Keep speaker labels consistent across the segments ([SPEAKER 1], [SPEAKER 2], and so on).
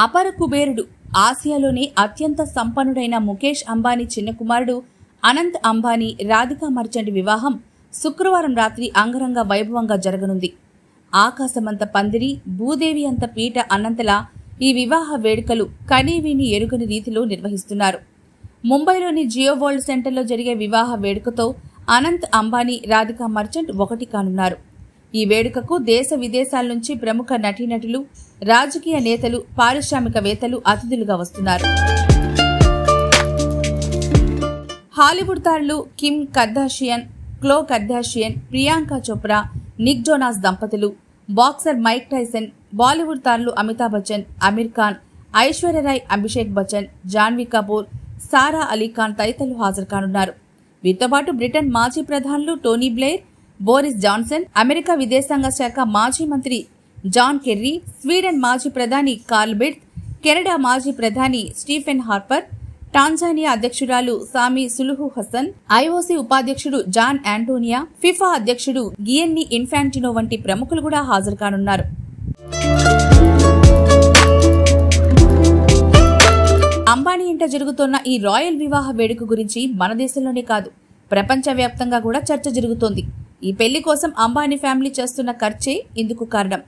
[SPEAKER 1] అపర కుబేరుడు, ఆసియాలోనే అత్యంత సంపన్నుడైన ముఖేష్ అంబానీ చిన్న కుమారుడు అనంత్ అంబానీ రాధికా మర్చెంట్ వివాహం శుక్రవారం రాత్రి అంగరంగ వైభవంగా జరగనుంది. ఆకాశమంత పందిరి, భూదేవి అంత పీట అన్నంతలా ఈ వివాహ వేడుకలు కనీవిని ఎరుగని రీతిలో నిర్వహిస్తున్నారు. ముంబైలోని జియో వరల్డ్ సెంటర్లో జరిగే వివాహ వేడుకతో అనంత్ అంబానీ రాధికా మర్చెంట్ ఒకటి కానున్నారు. ఈ వేడుకకు దేశ విదేశాల నుంచి ప్రముఖ నటీనటులు, రాజకీయ నేతలు, పారిశ్రామికవేత్తలు అతిథులుగా వస్తున్నారు. హాలీవుడ్ తారలు Kim Kardashian, Khloe Kardashian, Priyanka Chopra, Nick Jonas దంపతులు, బాక్సర్ మైక్ టైసన్, బాలీవుడ్ తారలు అమితాబ్ బచ్చన్, అమీర్ ఖాన్, ఐశ్వర్యరాయ్, అభిషేక్ బచ్చన్, జాన్వీ కపూర్, సారా అలీ ఖాన్ తదితరులు హాజరు కానున్నారు. వీరితో పాటు బ్రిటన్ మాజీ ప్రధానులు Tony Blair, Boris Johnson, America విదేశాంగ శాఖ మాజీ మంత్రి జాన్ కెర్రీ, స్వీడన్ మాజీ ప్రధాని కార్ల్ బిల్ట్, కెనడా మాజీ ప్రధాని స్టీఫెన్ హార్పర్, టాంజానియా అధ్యక్షురాలు సామి సులుహు హసన్, ఐఓసీ ఉపాధ్యక్షుడు జాన్ యాంటోనియా, ఫిఫా అధ్యక్షుడు గియన్ని ఇన్ఫాంటినో వంటి ప్రముఖులు కూడా హాజరు కానున్నారు. అంబానీ ఇంట జరుగుతున్న ఈ రాయల్ వివాహ వేడుక గురించి మన దేశంలోనే కాదు, ప్రపంచవ్యాప్తంగా కూడా చర్చ జరుగుతోంది. ఈ పెళ్లి కోసం అంబానీ ఫ్యామిలీ చేస్తున్న ఖర్చే ఇందుకు కారణం.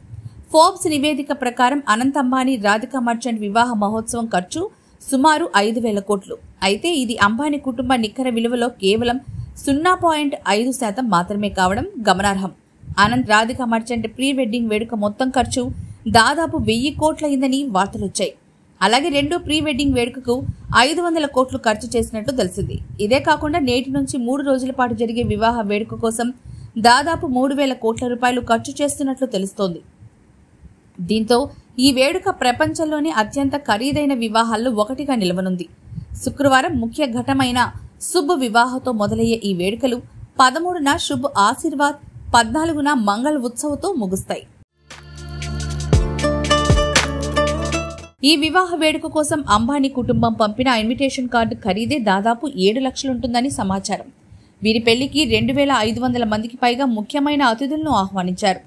[SPEAKER 1] ఫోర్బ్స్ నివేదిక ప్రకారం అనంత్ అంబానీ రాధికా మర్చెంట్ వివాహ మహోత్సవం ఖర్చు సుమారు 5,000 కోట్లు. అయితే ఇది అంబానీ కుటుంబ నికర విలువలో కేవలం 0.5% మాత్రమే కావడం గమనార్హం. Anant Radhika merchant pre wedding వేడుక మొత్తం ఖర్చు దాదాపు 1,000 కోట్లయిందని వార్తలొచ్చాయి. అలాగే రెండో ప్రీ వెడ్డింగ్ వేడుకకు 500 కోట్లు ఖర్చు చేసినట్టు తెలిసింది. ఇదే కాకుండా నేటి నుంచి 3 రోజుల పాటు జరిగే వివాహ వేడుక కోసం దాదాపు 3,000 కోట్ల రూపాయలు ఖర్చు చేస్తున్నట్లు తెలుస్తోంది. దీంతో ఈ వేడుక ప్రపంచంలోనే అత్యంత ఖరీదైన వివాహాల్లో ఒకటిగా నిలవనుంది. శుక్రవారం ముఖ్య ఘట్టమైన శుభ్ వివాహతో మొదలయ్యే ఈ వేడుకలు 13న శుభ్ ఆశీర్వాద్, 14న మంగళ ఉత్సవ్తో ముగుస్తాయి. ఈ వివాహ వేడుక కోసం అంబానీ కుటుంబం పంపిన ఇన్విటేషన్ కార్డు ఖరీదే దాదాపు 7 లక్షలుంటుందని సమాచారం. వీరి పెళ్లికి 2,500 మందికి పైగా ముఖ్యమైన అతిథులను ఆహ్వానించారు.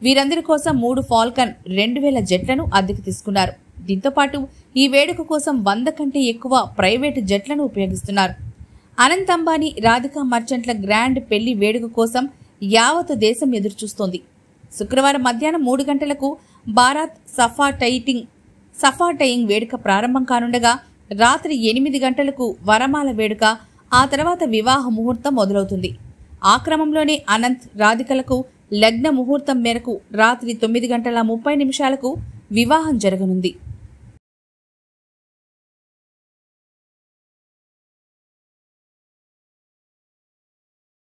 [SPEAKER 1] వీరందరి కోసం 3 ఫాల్కన్ 2,000 జెట్లను అద్దెకు తీసుకున్నారు. దీంతో పాటు ఈ వేడుక కోసం 100 కంటే ఎక్కువ ప్రైవేటు జెట్లను ఉపయోగిస్తున్నారు. అనంత్ అంబానీ రాధికా మర్చెంట్ల గ్రాండ్ పెళ్లి వేడుక కోసం యావత్ దేశం ఎదురుచూస్తోంది. శుక్రవారం మధ్యాహ్నం 3 గంటలకు బారాత్ సఫా టయింగ్ వేడుక ప్రారంభం కానుండగా రాత్రి 8 గంటలకు వరమాల వేడుక, ఆ తర్వాత వివాహ ముహూర్తం మొదలవుతుంది. ఆ క్రమంలోనే అనంత్ రాధికలకు లగ్న ముహూర్తం మేరకు రాత్రి 9:30 వివాహం జరగనుంది.